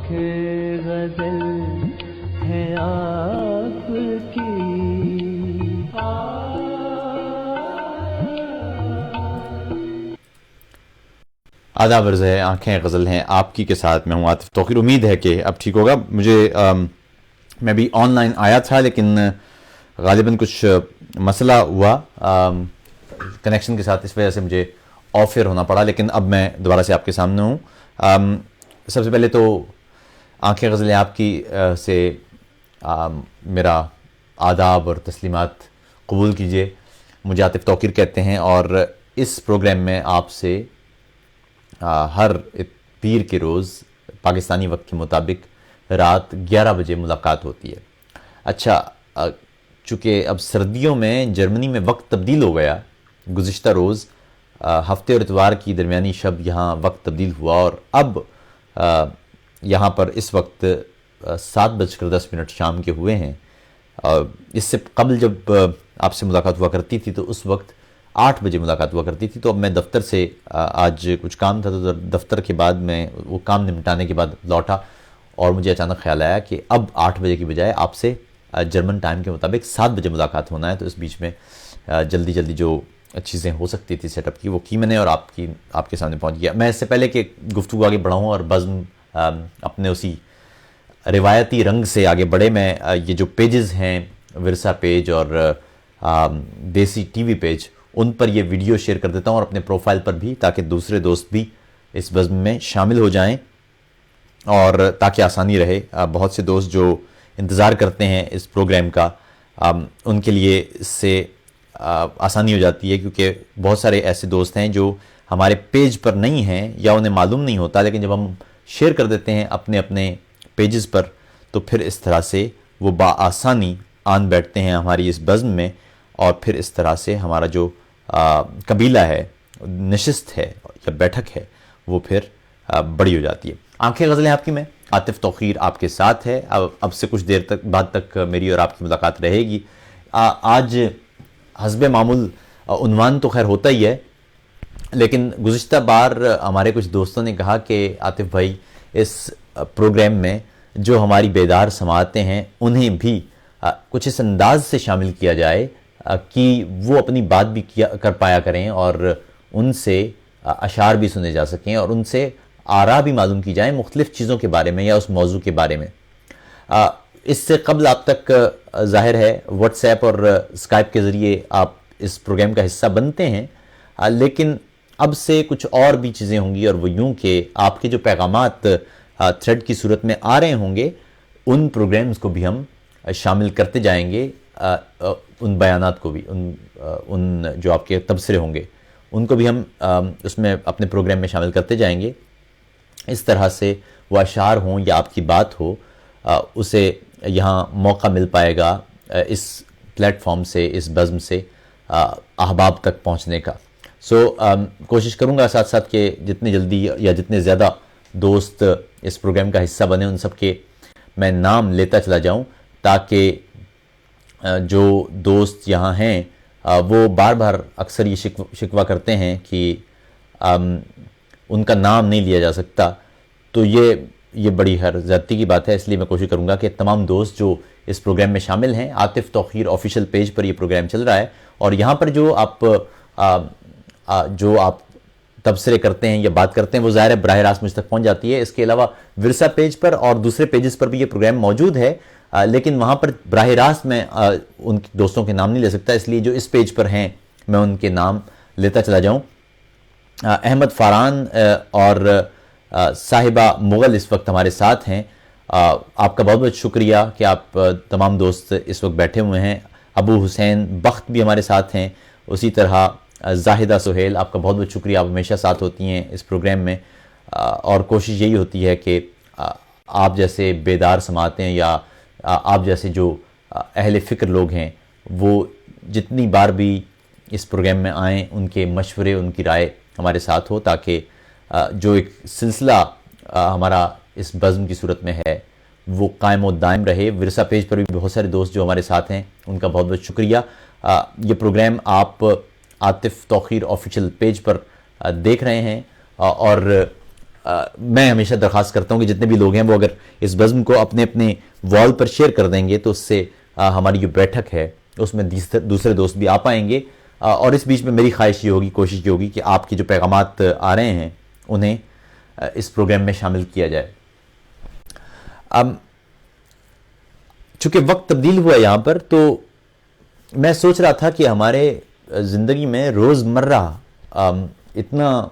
آنکھیں غزل ہیں آپ کی. آداب عرض ہے، آنکھیں غزل ہیں آپ کی کے ساتھ میں ہوں عاطف توقیر. امید ہے کہ اب ٹھیک ہوگا. مجھے میں بھی آن لائن آیا تھا لیکن غالباً کچھ مسئلہ ہوا کنیکشن کے ساتھ، اس وجہ سے مجھے آف ایئر ہونا پڑا، لیکن اب میں دوبارہ سے آپ کے سامنے ہوں. سب سے پہلے تو آنکھیں غزل ہیں آپ کی سے میرا آداب اور تسلیمات قبول کیجیے. مجھے عاطف توقیر کہتے ہیں اور اس پروگرام میں آپ سے ہر پیر کے روز پاکستانی وقت کے مطابق رات 11 بجے ملاقات ہوتی ہے. اچھا، چونکہ اب سردیوں میں جرمنی میں وقت تبدیل ہو گیا، گزشتہ روز ہفتے اور اتوار کی درمیانی شب یہاں وقت تبدیل ہوا اور اب یہاں پر اس وقت 7:10 شام کے ہوئے ہیں. اس سے قبل جب آپ سے ملاقات ہوا کرتی تھی تو اس وقت 8 بجے ملاقات ہوا کرتی تھی. تو اب میں دفتر سے آج کچھ کام تھا تو دفتر کے بعد میں وہ کام نمٹانے کے بعد لوٹا اور مجھے اچانک خیال آیا کہ اب 8 بجے کی بجائے آپ سے جرمن ٹائم کے مطابق 7 بجے ملاقات ہونا ہے. تو اس بیچ میں جلدی جو چیزیں ہو سکتی تھی سیٹ اپ کی وہ کی میں نے اور آپ کے سامنے پہنچ گیا. میں اس سے پہلے کہ گفتگو آگے بڑھاؤں اور بزم اپنے اسی روایتی رنگ سے آگے بڑھے، میں یہ جو پیجز ہیں ورثہ پیج اور دیسی ٹی وی پیج، ان پر یہ ویڈیو شیئر کر دیتا ہوں اور اپنے پروفائل پر بھی، تاکہ دوسرے دوست بھی اس بزم میں شامل ہو جائیں اور تاکہ آسانی رہے. بہت سے دوست جو انتظار کرتے ہیں اس پروگرام کا، ان کے لیے اس سے آسانی ہو جاتی ہے، کیونکہ بہت سارے ایسے دوست ہیں جو ہمارے پیج پر نہیں ہیں یا انہیں معلوم نہیں ہوتا، لیکن جب ہم شیئر کر دیتے ہیں اپنے پیجز پر تو پھر اس طرح سے وہ بآسانی آن بیٹھتے ہیں ہماری اس بزم میں، اور پھر اس طرح سے ہمارا جو قبیلہ ہے، نشست ہے یا بیٹھک ہے، وہ پھر بڑی ہو جاتی ہے. آنکھیں غزلیں آپ کی میں عاطف توقیر آپ کے ساتھ ہے. اب سے کچھ دیر بعد تک میری اور آپ کی ملاقات رہے گی. آج حسب معمول عنوان تو خیر ہوتا ہی ہے، لیکن گزشتہ بار ہمارے کچھ دوستوں نے کہا کہ عاطف بھائی اس پروگرام میں جو ہماری بیدار سماعتیں ہیں انہیں بھی کچھ اس انداز سے شامل کیا جائے کہ وہ اپنی بات بھی کر پایا کریں اور ان سے اشعار بھی سنے جا سکیں اور ان سے آراء بھی معلوم کی جائیں مختلف چیزوں کے بارے میں یا اس موضوع کے بارے میں. اس سے قبل آپ تک ظاہر ہے واٹس ایپ اور اسکائپ کے ذریعے آپ اس پروگرام کا حصہ بنتے ہیں، لیکن اب سے کچھ اور بھی چیزیں ہوں گی، اور وہ یوں کہ آپ کے جو پیغامات تھریڈ کی صورت میں آ رہے ہوں گے ان پروگرامز کو بھی ہم شامل کرتے جائیں گے، ان بیانات کو بھی، ان جو آپ کے تبصرے ہوں گے ان کو بھی ہم اس میں اپنے پروگرام میں شامل کرتے جائیں گے. اس طرح سے وہ اشعار ہوں یا آپ کی بات ہو، اسے یہاں موقع مل پائے گا اس پلیٹ فارم سے، اس بزم سے احباب تک پہنچنے کا. کوشش کروں گا ساتھ ساتھ کہ جتنی جلدی یا جتنے زیادہ دوست اس پروگرام کا حصہ بنے ان سب کے میں نام لیتا چلا جاؤں، تاکہ جو دوست یہاں ہیں وہ بار بار اکثر یہ شکوہ کرتے ہیں کہ ان کا نام نہیں لیا جا سکتا. تو یہ بڑی زیادتی کی بات ہے، اس لیے میں کوشش کروں گا کہ تمام دوست جو اس پروگرام میں شامل ہیں، عاطف توقیر آفیشیل پیج پر یہ پروگرام چل رہا ہے، اور یہاں پر جو آپ تبصرے کرتے ہیں یا بات کرتے ہیں وہ ظاہر ہے براہ راست مجھ تک پہنچ جاتی ہے. اس کے علاوہ ورثہ پیج پر اور دوسرے پیجز پر بھی یہ پروگرام موجود ہے، لیکن وہاں پر براہ راست میں ان دوستوں کے نام نہیں لے سکتا، اس لیے جو اس پیج پر ہیں میں ان کے نام لیتا چلا جاؤں. احمد فاران اور صاحبہ مغل اس وقت ہمارے ساتھ ہیں. آپ کا بہت بہت شکریہ کہ آپ تمام دوست اس وقت بیٹھے ہوئے ہیں. ابو حسین بخت بھی ہمارے ساتھ ہیں، اسی طرح زاہدہ سہیل، آپ کا بہت بہت شکریہ، آپ ہمیشہ ساتھ ہوتی ہیں اس پروگرام میں، اور کوشش یہی ہوتی ہے کہ آپ جیسے بیدار سماعتیں یا آپ جیسے جو اہل فکر لوگ ہیں وہ جتنی بار بھی اس پروگرام میں آئیں ان کے مشورے، ان کی رائے ہمارے ساتھ ہو، تاکہ جو ایک سلسلہ ہمارا اس بزم کی صورت میں ہے وہ قائم و دائم رہے. ورثہ پیج پر بھی بہت سارے دوست جو ہمارے ساتھ ہیں ان کا بہت بہت شکریہ. یہ پروگرام آپ عاطف توقیر آفیشیل پیج پر دیکھ رہے ہیں، اور میں ہمیشہ درخواست کرتا ہوں کہ جتنے بھی لوگ ہیں وہ اگر اس بزم کو اپنے اپنے وال پر شیئر کر دیں گے تو اس سے ہماری جو بیٹھک ہے اس میں دوسرے دوست بھی آ پائیں گے. اور اس بیچ میں میری خواہش یہ ہوگی, کوشش یہ ہوگی کہ آپ کے جو پیغامات آ رہے ہیں انہیں اس پروگرام میں شامل کیا جائے. چونکہ وقت تبدیل ہوا یہاں پر, تو میں سوچ رہا تھا کہ ہمارے زندگی میں روزمرہ اتنا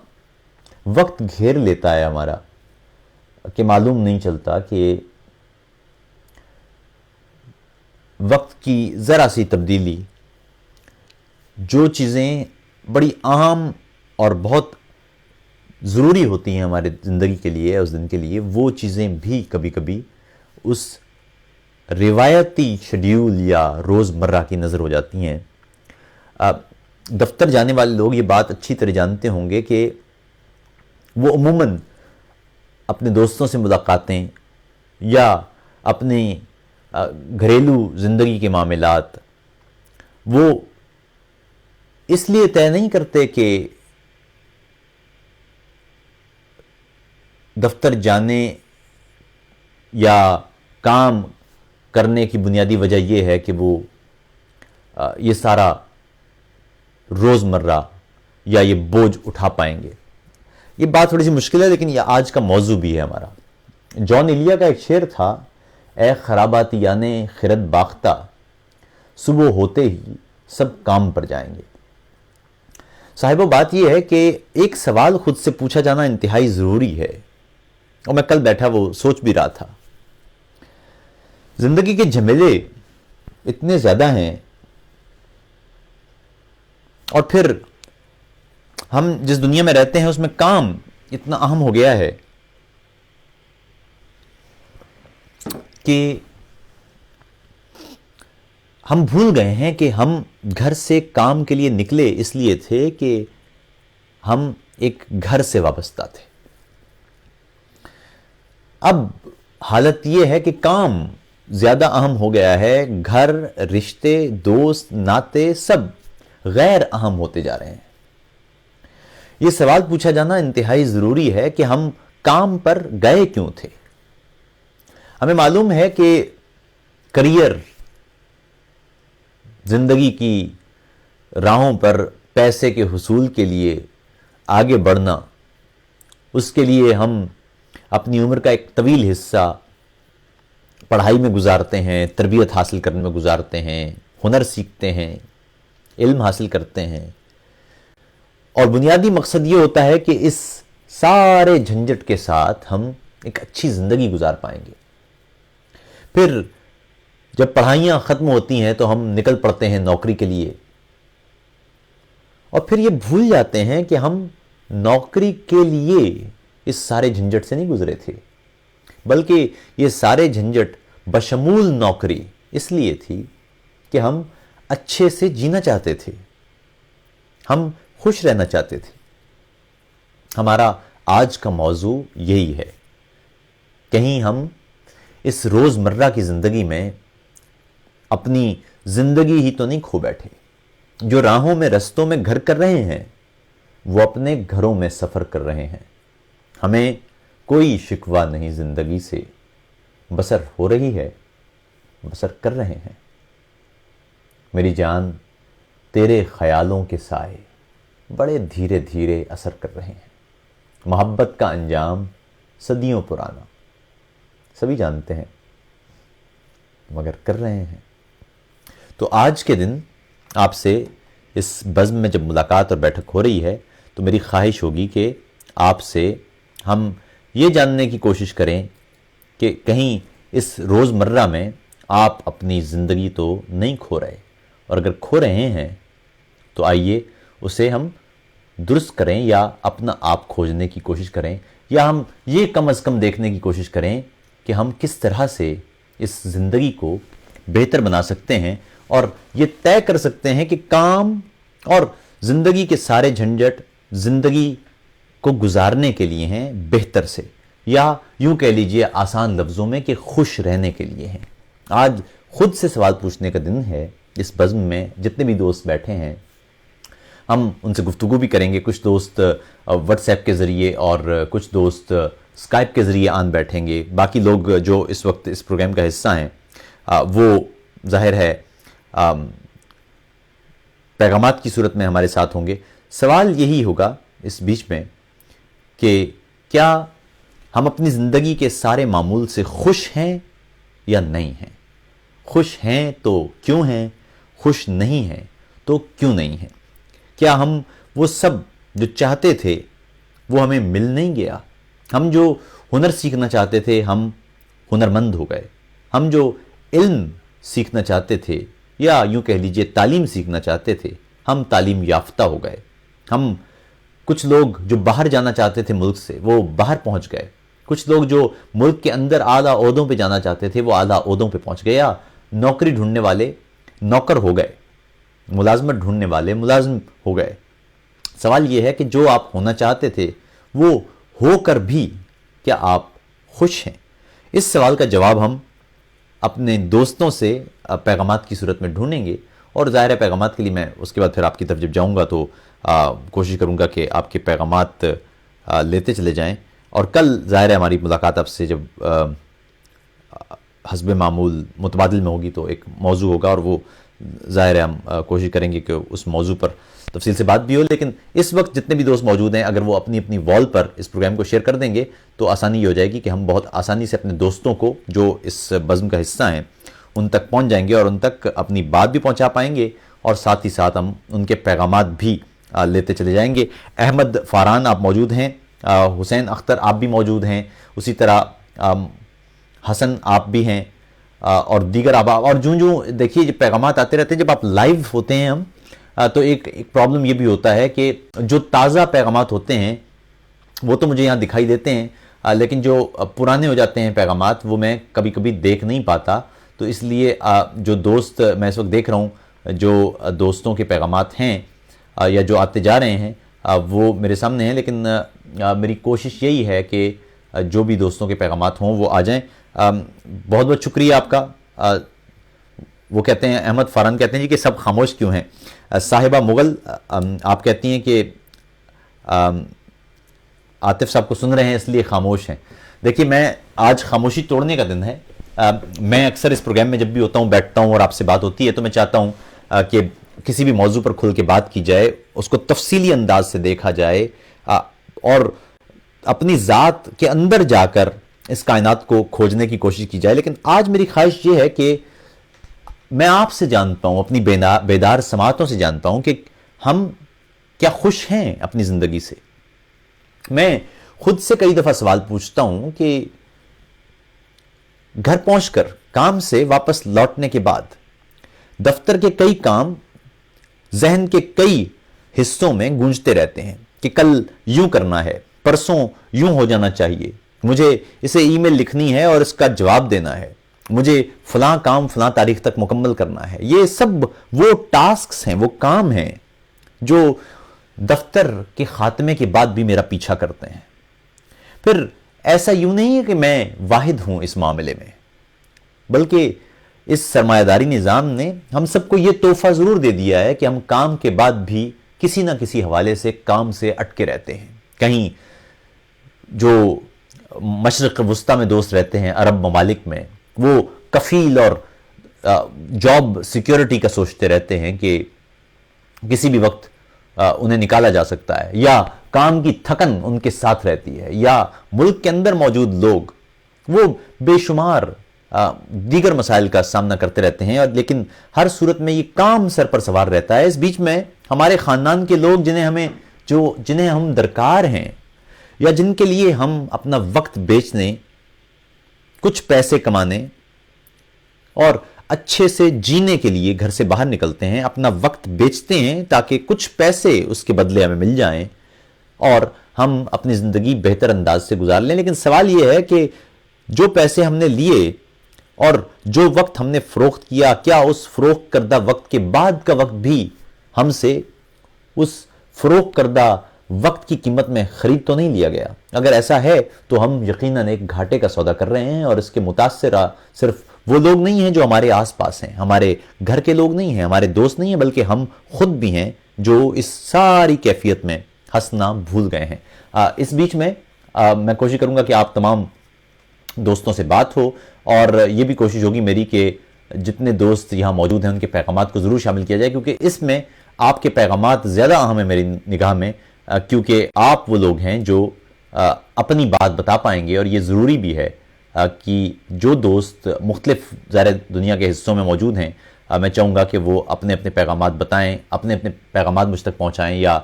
وقت گھیر لیتا ہے ہمارا کہ معلوم نہیں چلتا کہ وقت کی ذرا سی تبدیلی, جو چیزیں بڑی اہم اور بہت ضروری ہوتی ہیں ہمارے زندگی کے لیے, اس دن کے لیے, وہ چیزیں بھی کبھی کبھی اس روایتی شیڈیول یا روزمرہ کی نظر ہو جاتی ہیں. دفتر جانے والے لوگ یہ بات اچھی طرح جانتے ہوں گے کہ وہ عموماً اپنے دوستوں سے ملاقاتیں یا اپنے گھریلو زندگی کے معاملات وہ اس لیے طے نہیں کرتے کہ دفتر جانے یا کام کرنے کی بنیادی وجہ یہ ہے کہ وہ یہ سارا روزمرہ یا یہ بوجھ اٹھا پائیں گے. یہ بات تھوڑی سی مشکل ہے, لیکن یہ آج کا موضوع بھی ہے ہمارا. جان ایلیا کا ایک شعر تھا, اے خراباتیانے خرد باختہ, صبح ہوتے ہی سب کام پر جائیں گے. صاحبو, بات یہ ہے کہ ایک سوال خود سے پوچھا جانا انتہائی ضروری ہے, اور میں کل بیٹھا وہ سوچ بھی رہا تھا. زندگی کے جھمیلے اتنے زیادہ ہیں, اور پھر ہم جس دنیا میں رہتے ہیں اس میں کام اتنا اہم ہو گیا ہے کہ ہم بھول گئے ہیں کہ ہم گھر سے کام کے لیے نکلے اس لیے تھے کہ ہم ایک گھر سے وابستہ تھے. اب حالت یہ ہے کہ کام زیادہ اہم ہو گیا ہے, گھر, رشتے, دوست, ناطے سب غیر اہم ہوتے جا رہے ہیں. یہ سوال پوچھا جانا انتہائی ضروری ہے کہ ہم کام پر گئے کیوں تھے. ہمیں معلوم ہے کہ کریئر, زندگی کی راہوں پر پیسے کے حصول کے لیے آگے بڑھنا, اس کے لیے ہم اپنی عمر کا ایک طویل حصہ پڑھائی میں گزارتے ہیں, تربیت حاصل کرنے میں گزارتے ہیں, ہنر سیکھتے ہیں, علم حاصل کرتے ہیں, اور بنیادی مقصد یہ ہوتا ہے کہ اس سارے جھنجٹ کے ساتھ ہم ایک اچھی زندگی گزار پائیں گے. پھر جب پڑھائیاں ختم ہوتی ہیں تو ہم نکل پڑتے ہیں نوکری کے لیے, اور پھر یہ بھول جاتے ہیں کہ ہم نوکری کے لیے اس سارے جھنجٹ سے نہیں گزرے تھے, بلکہ یہ سارے جھنجٹ بشمول نوکری اس لیے تھی کہ ہم اچھے سے جینا چاہتے تھے, ہم خوش رہنا چاہتے تھے. ہمارا آج کا موضوع یہی ہے. کہیں ہم اس روزمرہ کی زندگی میں اپنی زندگی ہی تو نہیں کھو بیٹھے. جو راہوں میں رستوں میں گھر کر رہے ہیں وہ اپنے گھروں میں سفر کر رہے ہیں. ہمیں کوئی شکوہ نہیں زندگی سے, بسر ہو رہی ہے, بسر کر رہے ہیں. میری جان, تیرے خیالوں کے سائے بڑے دھیرے دھیرے اثر کر رہے ہیں. محبت کا انجام صدیوں پرانا, سبھی جانتے ہیں مگر کر رہے ہیں. تو آج کے دن آپ سے اس بزم میں جب ملاقات اور بیٹھک ہو رہی ہے تو میری خواہش ہوگی کہ آپ سے ہم یہ جاننے کی کوشش کریں کہ کہیں اس روزمرہ میں آپ اپنی زندگی تو نہیں کھو رہے, اور اگر کھو رہے ہیں تو آئیے اسے ہم درست کریں, یا اپنا آپ کھوجنے کی کوشش کریں, یا ہم یہ کم از کم دیکھنے کی کوشش کریں کہ ہم کس طرح سے اس زندگی کو بہتر بنا سکتے ہیں, اور یہ طے کر سکتے ہیں کہ کام اور زندگی کے سارے جھنجٹ زندگی کو گزارنے کے لیے ہیں بہتر سے, یا یوں کہہ لیجئے آسان لفظوں میں کہ خوش رہنے کے لیے ہیں. آج خود سے سوال پوچھنے کا دن ہے اس بزم میں, جتنے بھی دوست بیٹھے ہیں ہم ان سے گفتگو بھی کریں گے. کچھ دوست واٹس ایپ کے ذریعے اور کچھ دوست اسکائپ کے ذریعے آن بیٹھیں گے. باقی لوگ جو اس وقت اس پروگرام کا حصہ ہیں وہ ظاہر ہے پیغامات کی صورت میں ہمارے ساتھ ہوں گے. سوال یہی ہوگا اس بیچ میں کہ کیا ہم اپنی زندگی کے سارے معمول سے خوش ہیں یا نہیں ہیں؟ خوش ہیں تو کیوں ہیں؟ خوش نہیں ہیں تو کیوں نہیں ہیں؟ کیا ہم وہ سب جو چاہتے تھے وہ ہمیں مل نہیں گیا؟ ہم جو ہنر سیکھنا چاہتے تھے ہم ہنرمند ہو گئے. ہم جو علم سیکھنا چاہتے تھے یا یوں کہہ لیجئے تعلیم سیکھنا چاہتے تھے ہم تعلیم یافتہ ہو گئے. ہم کچھ لوگ جو باہر جانا چاہتے تھے ملک سے وہ باہر پہنچ گئے. کچھ لوگ جو ملک کے اندر اعلیٰ عہدوں پہ جانا چاہتے تھے وہ اعلیٰ عہدوں پہ پہنچ گئے، یا نوکری ڈھونڈنے والے نوکر ہو گئے، ملازمت ڈھونڈنے والے ملازم ہو گئے. سوال یہ ہے کہ جو آپ ہونا چاہتے تھے وہ ہو کر بھی کیا آپ خوش ہیں؟ اس سوال کا جواب ہم اپنے دوستوں سے پیغامات کی صورت میں ڈھونڈیں گے، اور ظاہر ہے پیغامات کے لیے میں اس کے بعد پھر آپ کی طرف جب جاؤں گا تو کوشش کروں گا کہ آپ کے پیغامات لیتے چلے جائیں. اور کل ظاہر ہے ہماری ملاقات آپ سے جب حسب معمول متبادل میں ہوگی تو ایک موضوع ہوگا، اور وہ ظاہر ہے ہم کوشش کریں گے کہ اس موضوع پر تفصیل سے بات بھی ہو. لیکن اس وقت جتنے بھی دوست موجود ہیں اگر وہ اپنی اپنی وال پر اس پروگرام کو شیئر کر دیں گے تو آسانی یہ ہو جائے گی کہ ہم بہت آسانی سے اپنے دوستوں کو جو اس بزم کا حصہ ہیں ان تک پہنچ جائیں گے اور ان تک اپنی بات بھی پہنچا پائیں گے، اور ساتھ ہی ساتھ ہم ان کے پیغامات بھی لیتے چلے جائیں گے. احمد فاران آپ موجود ہیں، حسین اختر آپ بھی موجود ہیں، اسی طرح حسن آپ بھی ہیں، اور دیگر احباب. اور جو دیکھیے جب پیغامات آتے رہتے ہیں، جب آپ لائیو ہوتے ہیں ہم تو ایک پرابلم یہ بھی ہوتا ہے کہ جو تازہ پیغامات ہوتے ہیں وہ تو مجھے یہاں دکھائی دیتے ہیں، لیکن جو پرانے ہو جاتے ہیں پیغامات وہ میں کبھی کبھی دیکھ نہیں پاتا. تو اس لیے جو دوست میں اس وقت دیکھ رہا ہوں جو دوستوں کے پیغامات ہیں یا جو آتے جا رہے ہیں وہ میرے سامنے ہیں، لیکن میری کوشش یہی ہے کہ جو بھی دوستوں کے پیغامات ہوں وہ آ جائیں. بہت بہت شکریہ آپ کا. وہ کہتے ہیں احمد فاران کہتے ہیں جی کہ سب خاموش کیوں ہیں؟ صاحبہ مغل آپ کہتی ہیں کہ عاطف صاحب کو سن رہے ہیں اس لیے خاموش ہیں. دیکھیے میں آج خاموشی توڑنے کا دن ہے. میں اکثر اس پروگرام میں جب بھی ہوتا ہوں بیٹھتا ہوں اور آپ سے بات ہوتی ہے تو میں چاہتا ہوں کہ کسی بھی موضوع پر کھل کے بات کی جائے، اس کو تفصیلی انداز سے دیکھا جائے اور اپنی ذات کے اندر جا کر اس کائنات کو کھوجنے کی کوشش کی جائے. لیکن آج میری خواہش یہ ہے کہ میں آپ سے جانتا ہوں، اپنی بیدار سماعتوں سے جانتا ہوں کہ ہم کیا خوش ہیں اپنی زندگی سے. میں خود سے کئی دفعہ سوال پوچھتا ہوں کہ گھر پہنچ کر کام سے واپس لوٹنے کے بعد دفتر کے کئی کام ذہن کے کئی حصوں میں گونجتے رہتے ہیں کہ کل یوں کرنا ہے، پرسوں یوں ہو جانا چاہیے، مجھے اسے ای میل لکھنی ہے اور اس کا جواب دینا ہے، مجھے فلاں کام فلاں تاریخ تک مکمل کرنا ہے. یہ سب وہ ٹاسکس ہیں، وہ کام ہیں جو دفتر کے خاتمے کے بعد بھی میرا پیچھا کرتے ہیں. پھر ایسا یوں نہیں ہے کہ میں واحد ہوں اس معاملے میں، بلکہ اس سرمایہ داری نظام نے ہم سب کو یہ تحفہ ضرور دے دیا ہے کہ ہم کام کے بعد بھی کسی نہ کسی حوالے سے کام سے اٹکے رہتے ہیں. کہیں جو مشرق وسطیٰ میں دوست رہتے ہیں عرب ممالک میں، وہ کفیل اور جاب سیکیورٹی کا سوچتے رہتے ہیں کہ کسی بھی وقت انہیں نکالا جا سکتا ہے، یا کام کی تھکن ان کے ساتھ رہتی ہے، یا ملک کے اندر موجود لوگ وہ بے شمار دیگر مسائل کا سامنا کرتے رہتے ہیں، لیکن ہر صورت میں یہ کام سر پر سوار رہتا ہے. اس بیچ میں ہمارے خاندان کے لوگ جنہیں ہم درکار ہیں یا جن کے لیے ہم اپنا وقت بیچنے، کچھ پیسے کمانے اور اچھے سے جینے کے لیے گھر سے باہر نکلتے ہیں، اپنا وقت بیچتے ہیں تاکہ کچھ پیسے اس کے بدلے ہمیں مل جائیں اور ہم اپنی زندگی بہتر انداز سے گزار لیں. لیکن سوال یہ ہے کہ جو پیسے ہم نے لیے اور جو وقت ہم نے فروخت کیا، کیا اس فروخت کردہ وقت کے بعد کا وقت بھی ہم سے اس فروخت کردہ وقت کی قیمت میں خرید تو نہیں لیا گیا؟ اگر ایسا ہے تو ہم یقیناً ایک گھاٹے کا سودا کر رہے ہیں اور اس کے متاثر صرف وہ لوگ نہیں ہیں جو ہمارے آس پاس ہیں، ہمارے گھر کے لوگ نہیں ہیں، ہمارے دوست نہیں ہیں، بلکہ ہم خود بھی ہیں جو اس ساری کیفیت میں ہنسنا بھول گئے ہیں۔ اس بیچ میں میں کوشش کروں گا کہ آپ تمام دوستوں سے بات ہو، اور یہ بھی کوشش ہوگی میری کہ جتنے دوست یہاں موجود ہیں ان کے پیغامات کو ضرور شامل کیا جائے، کیونکہ اس میں آپ کے پیغامات زیادہ اہم ہیں میری نگاہ میں، کیونکہ آپ وہ لوگ ہیں جو اپنی بات بتا پائیں گے، اور یہ ضروری بھی ہے کہ جو دوست مختلف ظاہر دنیا کے حصوں میں موجود ہیں، میں چاہوں گا کہ وہ اپنے اپنے پیغامات بتائیں، اپنے اپنے پیغامات مجھ تک پہنچائیں، یا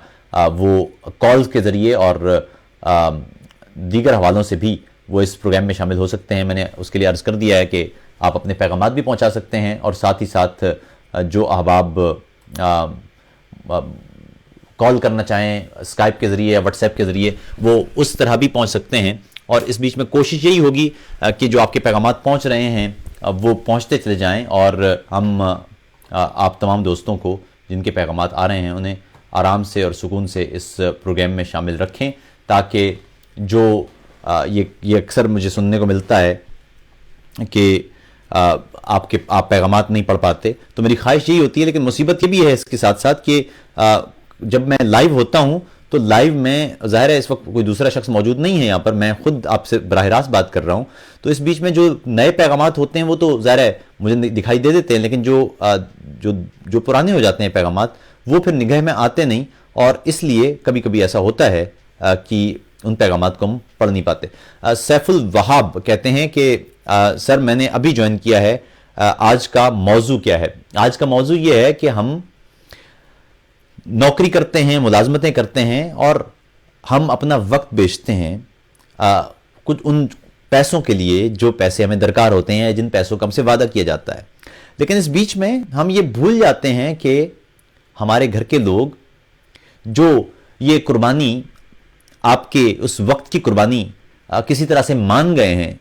وہ کالز کے ذریعے اور دیگر حوالوں سے بھی وہ اس پروگرام میں شامل ہو سکتے ہیں۔ میں نے اس کے لیے عرض کر دیا ہے کہ آپ اپنے پیغامات بھی پہنچا سکتے ہیں، اور ساتھ ہی ساتھ جو احباب کال کرنا چاہیں اسکائپ کے ذریعے یا واٹس ایپ کے ذریعے، وہ اس طرح بھی پہنچ سکتے ہیں۔ اور اس بیچ میں کوشش یہی ہوگی کہ جو آپ کے پیغامات پہنچ رہے ہیں وہ پہنچتے چلے جائیں، اور ہم آپ تمام دوستوں کو جن کے پیغامات آ رہے ہیں انہیں آرام سے اور سکون سے اس پروگرام میں شامل رکھیں، تاکہ جو یہ اکثر مجھے سننے کو ملتا ہے کہ آپ پیغامات نہیں پڑھ پاتے، تو میری خواہش یہی ہوتی ہے، لیکن مصیبت یہ بھی ہے اس کے ساتھ ساتھ کہ جب میں لائیو ہوتا ہوں تو لائیو میں ظاہر ہے اس وقت کوئی دوسرا شخص موجود نہیں ہے یہاں پر، میں خود آپ سے براہ راست بات کر رہا ہوں، تو اس بیچ میں جو نئے پیغامات ہوتے ہیں وہ تو ظاہر ہے مجھے دکھائی دے دیتے ہیں، لیکن جو پرانے ہو جاتے ہیں پیغامات وہ پھر نگاہ میں آتے نہیں، اور اس لیے کبھی کبھی ایسا ہوتا ہے کہ ان پیغامات کو ہم پڑھ نہیں پاتے۔ سیف الوہاب کہتے ہیں کہ سر میں نے ابھی جوائن کیا ہے، آج کا موضوع کیا ہے؟ آج کا موضوع یہ ہے کہ ہم نوکری کرتے ہیں، ملازمتیں کرتے ہیں، اور ہم اپنا وقت بیچتے ہیں کچھ ان پیسوں کے لیے جو پیسے ہمیں درکار ہوتے ہیں، جن پیسوں کا ہم سے وعدہ کیا جاتا ہے، لیکن اس بیچ میں ہم یہ بھول جاتے ہیں کہ ہمارے گھر کے لوگ جو یہ قربانی، آپ کے اس وقت کی قربانی کسی طرح سے مان گئے ہیں،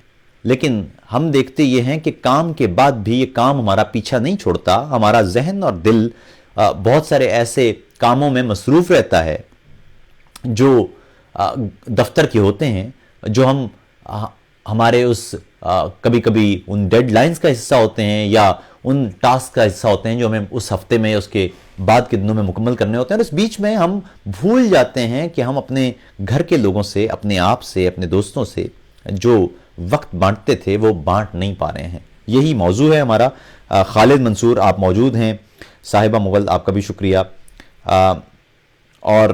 لیکن ہم دیکھتے یہ ہیں کہ کام کے بعد بھی یہ کام ہمارا پیچھا نہیں چھوڑتا، ہمارا ذہن اور دل بہت سارے ایسے کاموں میں مصروف رہتا ہے جو دفتر کے ہوتے ہیں، جو ہمارے اس کبھی کبھی ان ڈیڈ لائنز کا حصہ ہوتے ہیں، یا ان ٹاسک کا حصہ ہوتے ہیں جو ہمیں اس ہفتے میں اس کے بعد کے دنوں میں مکمل کرنے ہوتے ہیں، اور اس بیچ میں ہم بھول جاتے ہیں کہ ہم اپنے گھر کے لوگوں سے، اپنے آپ سے، اپنے دوستوں سے جو وقت بانٹتے تھے وہ بانٹ نہیں پا رہے ہیں۔ یہی موضوع ہے ہمارا۔ خالد منصور آپ موجود ہیں، صاحبہ مغل آپ کا بھی شکریہ، اور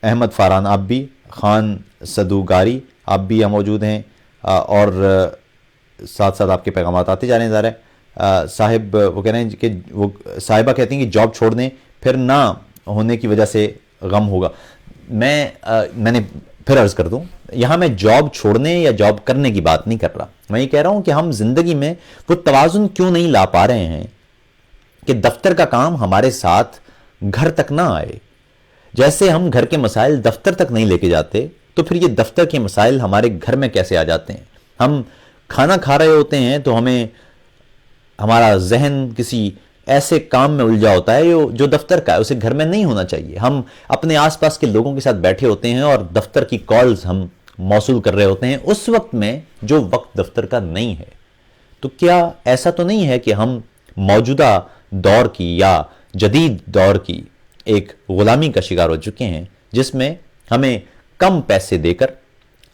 احمد فاران آپ بھی، خان صدوگاری آپ بھی یہاں موجود ہیں، اور ساتھ ساتھ آپ کے پیغامات آتے جا رہے ہیں۔ ظاہر ہے صاحب وہ کہہ رہے ہیں کہ وہ صاحبہ کہتی ہیں کہ جاب چھوڑ دیں، پھر نہ ہونے کی وجہ سے غم ہوگا۔ میں نے پھر عرض کر دوں، یہاں میں جاب چھوڑنے یا جاب کرنے کی بات نہیں کر رہا، میں یہ کہہ رہا ہوں کہ ہم زندگی میں وہ توازن کیوں نہیں لا پا رہے ہیں کہ دفتر کا کام ہمارے ساتھ گھر تک نہ آئے۔ جیسے ہم گھر کے مسائل دفتر تک نہیں لے کے جاتے، تو پھر یہ دفتر کے مسائل ہمارے گھر میں کیسے آ جاتے ہیں؟ ہم کھانا کھا رہے ہوتے ہیں تو ہمارا ذہن کسی ایسے کام میں الجھا ہوتا ہے جو دفتر کا ہے، اسے گھر میں نہیں ہونا چاہیے۔ ہم اپنے آس پاس کے لوگوں کے ساتھ بیٹھے ہوتے ہیں اور دفتر کی کالز ہم موصول کر رہے ہوتے ہیں اس وقت میں جو وقت دفتر کا نہیں ہے۔ تو کیا ایسا تو نہیں ہے کہ ہم موجودہ دور کی یا جدید دور کی ایک غلامی کا شکار ہو چکے ہیں، جس میں ہمیں کم پیسے دے کر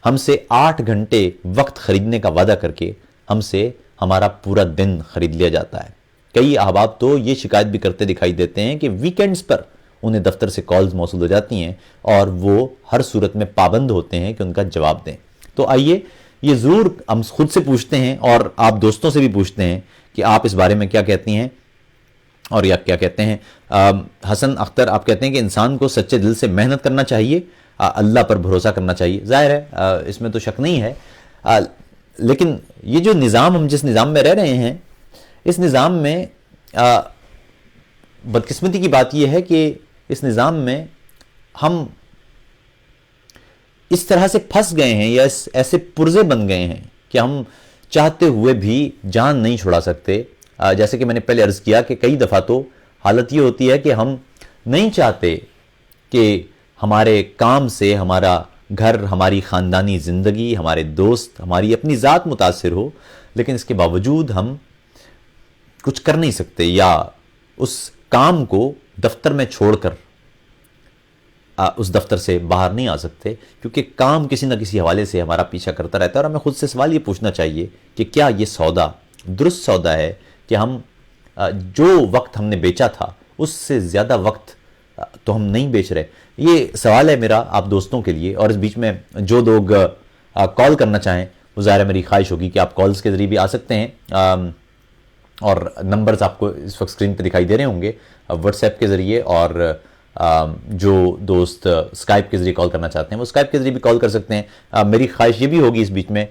ہم سے 8 گھنٹے وقت خریدنے کا وعدہ کر کے ہم سے ہمارا پورا دن خرید لیا جاتا ہے؟ کئی احباب تو یہ شکایت بھی کرتے دکھائی دیتے ہیں کہ ویکینڈز پر انہیں دفتر سے کالز موصول ہو جاتی ہیں اور وہ ہر صورت میں پابند ہوتے ہیں کہ ان کا جواب دیں۔ تو آئیے یہ ضرور ہم خود سے پوچھتے ہیں اور آپ دوستوں سے بھی پوچھتے ہیں کہ آپ اس بارے میں کیا کہتی ہیں اور یا کیا کہتے ہیں۔ حسن اختر آپ کہتے ہیں کہ انسان کو سچے دل سے محنت کرنا چاہیے، اللہ پر بھروسہ کرنا چاہیے۔ ظاہر ہے اس میں تو شک نہیں ہے، لیکن یہ جو نظام، ہم جس نظام میں رہ رہے ہیں، اس نظام میں بدقسمتی کی بات یہ ہے کہ اس نظام میں ہم اس طرح سے پھنس گئے ہیں یا ایسے پرزے بن گئے ہیں کہ ہم چاہتے ہوئے بھی جان نہیں چھڑا سکتے۔ جیسے کہ میں نے پہلے عرض کیا کہ کئی دفعہ تو حالت یہ ہوتی ہے کہ ہم نہیں چاہتے کہ ہمارے کام سے ہمارا گھر، ہماری خاندانی زندگی، ہمارے دوست، ہماری اپنی ذات متاثر ہو، لیکن اس کے باوجود ہم کچھ کر نہیں سکتے یا اس کام کو دفتر میں چھوڑ کر اس دفتر سے باہر نہیں آ سکتے، کیونکہ کام کسی نہ کسی حوالے سے ہمارا پیچھا کرتا رہتا ہے۔ اور ہمیں خود سے سوال یہ پوچھنا چاہیے کہ کیا یہ سودا درست سودا ہے کہ ہم جو وقت ہم نے بیچا تھا اس سے زیادہ وقت تو ہم نہیں بیچ رہے؟ یہ سوال ہے میرا آپ دوستوں کے لیے۔ اور اس بیچ میں جو لوگ کال کرنا چاہیں، وہ ظاہر ہے میری خواہش ہوگی کہ آپ کالز کے ذریعے بھی آ سکتے ہیں، اور نمبرز آپ کو اس وقت اسکرین پہ دکھائی دے رہے ہوں گے واٹس ایپ کے ذریعے، اور جو دوست اسکائپ کے ذریعے کال کرنا چاہتے ہیں وہ اسکائپ کے ذریعے بھی کال کر سکتے ہیں۔ میری خواہش یہ بھی ہوگی اس بیچ میں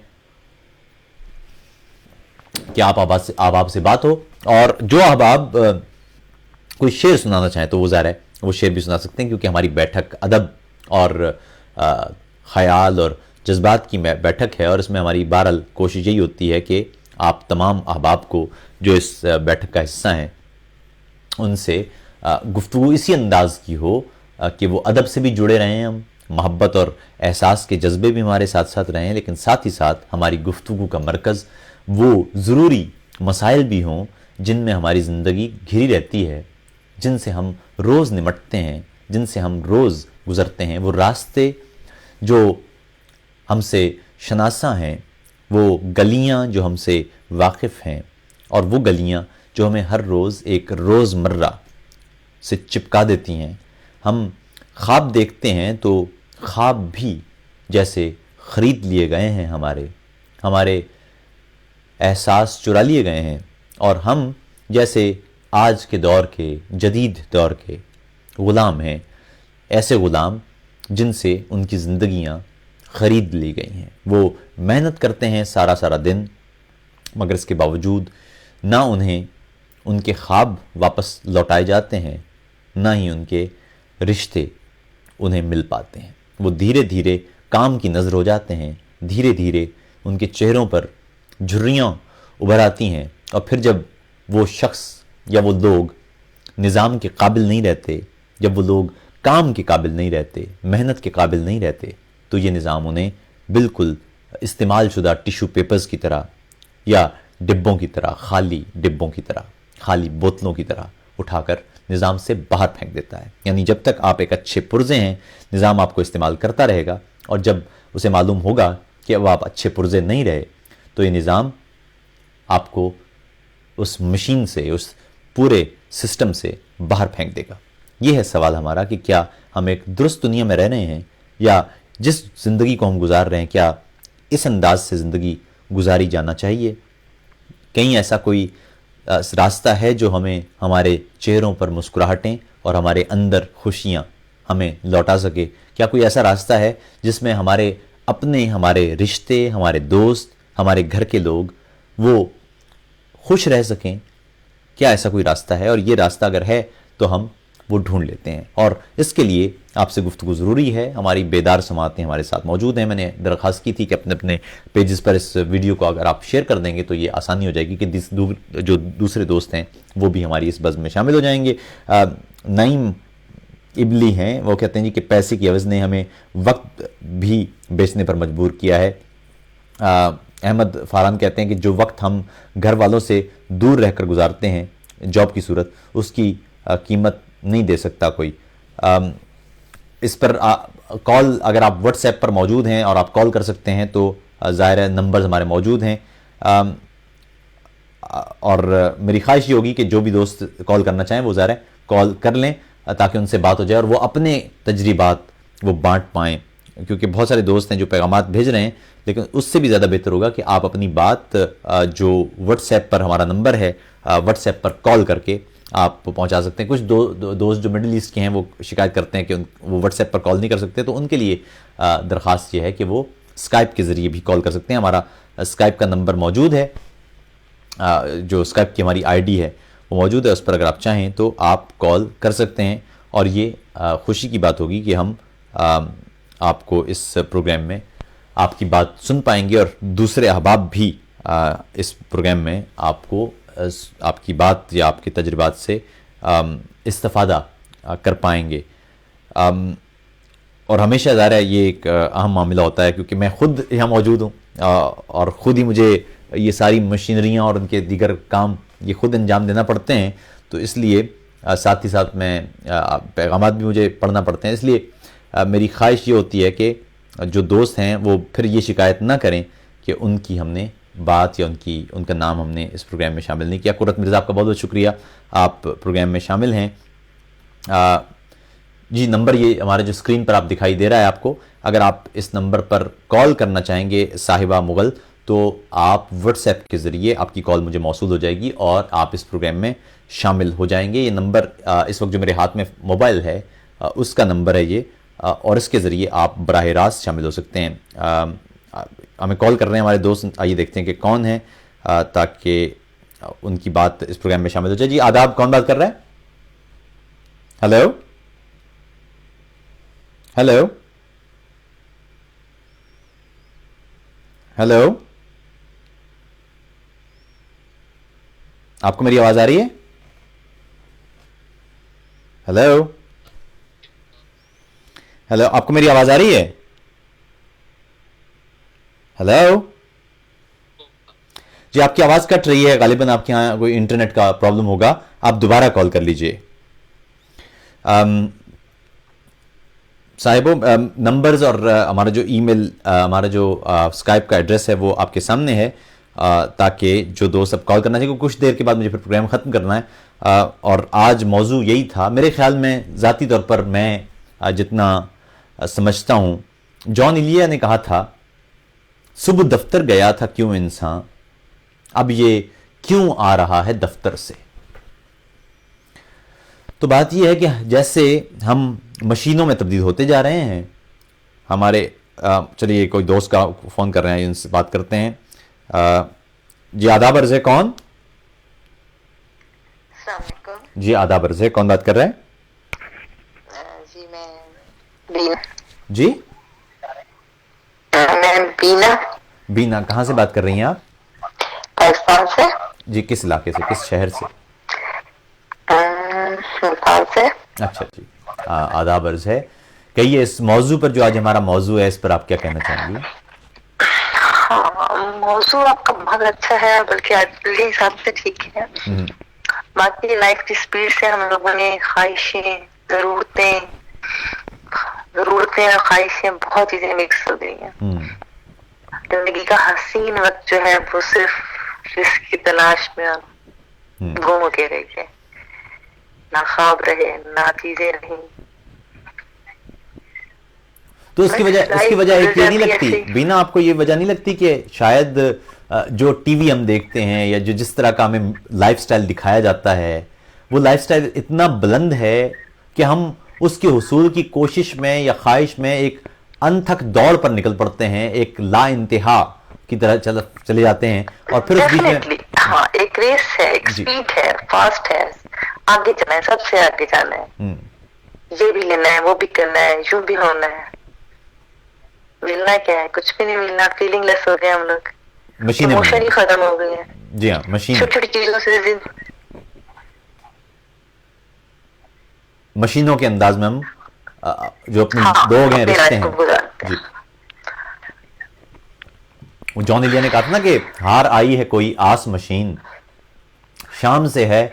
کہ آپ سے بات ہو، اور جو احباب کوئی شعر سنانا چاہیں تو وہ ظاہر ہے وہ شعر بھی سنا سکتے ہیں، کیونکہ ہماری بیٹھک ادب اور خیال اور جذبات کی بیٹھک ہے، اور اس میں ہماری بہرحال کوشش یہی ہوتی ہے کہ آپ تمام احباب کو جو اس بیٹھک کا حصہ ہیں ان سے گفتگو اسی انداز کی ہو کہ وہ ادب سے بھی جڑے رہیں، ہم محبت اور احساس کے جذبے بھی ہمارے ساتھ ساتھ رہیں، لیکن ساتھ ہی ساتھ ہماری گفتگو کا مرکز وہ ضروری مسائل بھی ہوں جن میں ہماری زندگی گھری رہتی ہے، جن سے ہم روز نمٹتے ہیں، جن سے ہم روز گزرتے ہیں، وہ راستے جو ہم سے شناساں ہیں، وہ گلیاں جو ہم سے واقف ہیں، اور وہ گلیاں جو ہمیں ہر روز ایک روز مرہ سے چپکا دیتی ہیں۔ ہم خواب دیکھتے ہیں تو خواب بھی جیسے خرید لیے گئے ہیں، ہمارے احساس چرا لیے گئے ہیں، اور ہم جیسے آج کے دور کے جدید دور کے غلام ہیں، ایسے غلام جن سے ان کی زندگیاں خرید لی گئی ہیں۔ وہ محنت کرتے ہیں سارا دن، مگر اس کے باوجود نہ انہیں ان کے خواب واپس لوٹائے جاتے ہیں، نہ ہی ان کے رشتے انہیں مل پاتے ہیں۔ وہ دھیرے دھیرے کام کی نظر ہو جاتے ہیں، دھیرے دھیرے ان کے چہروں پر جھریاں ابھر آتی ہیں، اور پھر جب وہ شخص یا وہ لوگ نظام کے قابل نہیں رہتے، جب وہ لوگ کام کے قابل نہیں رہتے، محنت کے قابل نہیں رہتے، تو یہ نظام انہیں بالکل استعمال شدہ ٹیشو پیپرز کی طرح یا ڈبوں کی طرح، خالی ڈبوں کی طرح، خالی بوتلوں کی طرح اٹھا کر نظام سے باہر پھینک دیتا ہے۔ یعنی جب تک آپ ایک اچھے پرزے ہیں، نظام آپ کو استعمال کرتا رہے گا، اور جب اسے معلوم ہوگا کہ اب آپ اچھے پرزے نہیں رہے تو یہ نظام آپ کو اس مشین سے، اس پورے سسٹم سے باہر پھینک دے گا۔ یہ ہے سوال ہمارا کہ کیا ہم ایک درست دنیا میں رہ رہے ہیں، یا جس زندگی کو ہم گزار رہے ہیں کیا اس انداز سے زندگی گزاری جانا چاہیے؟ کہیں ایسا کوئی راستہ ہے جو ہمیں ہمارے چہروں پر مسکراہٹیں اور ہمارے اندر خوشیاں ہمیں لوٹا سکے؟ کیا کوئی ایسا راستہ ہے جس میں ہمارے اپنے، ہمارے رشتے، ہمارے دوست، ہمارے گھر کے لوگ وہ خوش رہ سکیں؟ کیا ایسا کوئی راستہ ہے؟ اور یہ راستہ اگر ہے تو ہم وہ ڈھونڈ لیتے ہیں، اور اس کے لیے آپ سے گفتگو ضروری ہے۔ ہماری بیدار سماعتیں ہمارے ساتھ موجود ہیں۔ میں نے درخواست کی تھی کہ اپنے پیجز پر اس ویڈیو کو اگر آپ شیئر کر دیں گے تو یہ آسانی ہو جائے گی کہ جو دوسرے دوست ہیں وہ بھی ہماری اس بزم میں شامل ہو جائیں گے۔ نعیم ابلی ہیں، وہ کہتے ہیں جی کہ پیسے کی عوض نے ہمیں وقت بھی بیچنے پر مجبور کیا ہے۔ احمد فاران کہتے ہیں کہ جو وقت ہم گھر والوں سے دور رہ کر گزارتے ہیں جاب کی صورت، اس کی قیمت نہیں دے سکتا کوئی۔ اس پر کال اگر آپ واٹس ایپ پر موجود ہیں اور آپ کال کر سکتے ہیں تو ظاہر ہے نمبرز ہمارے موجود ہیں، اور میری خواہش یہ ہوگی کہ جو بھی دوست کال کرنا چاہیں وہ ظاہر ہے کال کر لیں تاکہ ان سے بات ہو جائے اور وہ اپنے تجربات وہ بانٹ پائیں، کیونکہ بہت سارے دوست ہیں جو پیغامات بھیج رہے ہیں، لیکن اس سے بھی زیادہ بہتر ہوگا کہ آپ اپنی بات جو واٹس ایپ پر ہمارا نمبر ہے، واٹس ایپ پر کال کر کے آپ پہنچا سکتے ہیں۔ کچھ دوست جو مڈل ایسٹ کے ہیں وہ شکایت کرتے ہیں کہ وہ واٹس ایپ پر کال نہیں کر سکتے، تو ان کے لیے درخواست یہ ہے کہ وہ اسکائپ کے ذریعے بھی کال کر سکتے ہیں۔ ہمارا اسکائپ کا نمبر موجود ہے، جو اسکائپ کی ہماری آئی ڈی ہے وہ موجود ہے، اس پر اگر آپ چاہیں تو آپ کال کر سکتے ہیں، اور یہ خوشی کی بات ہوگی کہ ہم آپ کو اس پروگرام میں آپ کی بات سن پائیں گے، اور دوسرے احباب بھی اس پروگرام میں آپ کو آپ کی بات یا آپ کے تجربات سے استفادہ کر پائیں گے۔ اور ہمیشہ ظاہر ہے یہ ایک اہم معاملہ ہوتا ہے کیونکہ میں خود یہاں موجود ہوں اور خود ہی مجھے یہ ساری مشینریاں اور ان کے دیگر کام یہ خود انجام دینا پڑتے ہیں، تو اس لیے ساتھ ہی ساتھ میں پیغامات بھی مجھے پڑھنا پڑتے ہیں. اس لیے میری خواہش یہ ہوتی ہے کہ جو دوست ہیں وہ پھر یہ شکایت نہ کریں کہ ان کی ہم نے بات یا ان کا نام ہم نے اس پروگرام میں شامل نہیں کیا. قرۃ مرزا آپ کا بہت بہت شکریہ، آپ پروگرام میں شامل ہیں. جی نمبر یہ ہمارے جو اسکرین پر آپ دکھائی دے رہا ہے آپ کو، اگر آپ اس نمبر پر کال کرنا چاہیں گے صاحبہ مغل تو آپ واٹس ایپ کے ذریعے آپ کی کال مجھے موصول ہو جائے گی اور آپ اس پروگرام میں شامل ہو جائیں گے. یہ نمبر اس وقت جو میرے ہاتھ میں موبائل ہے اس کا نمبر ہے یہ، اور اس کے ذریعے آپ براہ راست شامل ہو سکتے ہیں. ہمیں کال کر رہے ہیں ہمارے دوست، آئیے دیکھتے ہیں کہ کون ہیں تاکہ ان کی بات اس پروگرام میں شامل ہو جائے. جی آداب، کون بات کر رہا ہے؟ ہیلو ہیلو ہیلو، آپ کو میری آواز آ رہی ہے؟ ہیلو ہیلو، آپ کو میری آواز آ رہی ہے؟ ہیلو جی آپ کی آواز کٹ رہی ہے، غالباً آپ کے یہاں کوئی انٹرنیٹ کا پرابلم ہوگا، آپ دوبارہ کال کر لیجئے. صاحبوں نمبرز اور ہمارا جو ای میل، ہمارا جو اسکائپ کا ایڈریس ہے وہ آپ کے سامنے ہے، تاکہ جو دوست اب کال کرنا چاہیے، کچھ دیر کے بعد مجھے پھر پروگرام ختم کرنا ہے. اور آج موضوع یہی تھا میرے خیال میں، ذاتی طور پر میں جتنا سمجھتا ہوں، جان ایلیا نے کہا تھا صبح دفتر گیا تھا کیوں انسان، اب یہ کیوں آ رہا ہے دفتر سے. تو بات یہ ہے کہ جیسے ہم مشینوں میں تبدیل ہوتے جا رہے ہیں، ہمارے چلیے کوئی دوست کا فون کر رہے ہیں، ان سے بات کرتے ہیں. جی آداب عرض ہے، کون؟ السلام علیکم. جی آداب عرض ہے، کون بات کر رہے ہیں؟ جی میں بینا. جی میں بینا بینا، کہاں سے بات کر رہی ہیں آپ؟ پاکستان سے. جی کس علاقے سے، کس شہر سے؟ ملتان سے. اچھا جی، آداب عرض ہے. کہیے اس موضوع پر جو آج ہمارا موضوع ہے اس پر آپ کیا کہنا چاہیں گی؟ ہاں موضوع آپ کا بہت اچھا ہے، بلکہ میرے حساب سے ٹھیک ہے. باقی لائف کی سپیڈ سے ہم لوگوں نے خواہشیں، ضرورتیں اور خواہشیں بہت چیزیں مکس ہو گئی ہیں. زندگی کا حسین وقت جو ہے وہ صرف رزق کی تلاش میں گم کے رہ گئے، نہ خواب رہے نہ چیزیں رہیں. تو اس کی وجہ ایک یہ نہیں لگتی بینا، آپ کو یہ وجہ نہیں لگتی کہ شاید جو ٹی وی ہم دیکھتے ہیں یا جو جس طرح کا ہمیں لائف سٹائل دکھایا جاتا ہے، وہ لائف سٹائل اتنا بلند ہے کہ ہم اس کے حصول کی کوشش میں یا خواہش میں ایک انتھک دوڑ پر نکل پڑتے ہیں، ایک لا انتہا کی طرح چلے جاتے ہیں، اور پھر اس بیچ میں ہاں ایک ریس ہے، ایک سپیڈ ہے، فاسٹ ہے، آگے چلنا ہے، سب سے آگے جانا ہے، یہ بھی لینا ہے وہ بھی کرنا ہے، یوں بھی ہونا ہے. ملنا کیا ہے؟ کچھ بھی نہیں ملنا. فیلنگ لیس ہو گئے ہم لوگ، ایموشن ہی ختم ہو گئی ہے. جی ہاں مشین، چھوٹی چھوٹی چیزوں سے مشینوں کے انداز میں ہم جو اپنے لوگ ہیں رشتے ہیں. جی جان ایلیا نے کہا تھا نا کہ ہار آئی ہے کوئی آس مشین، شام سے ہے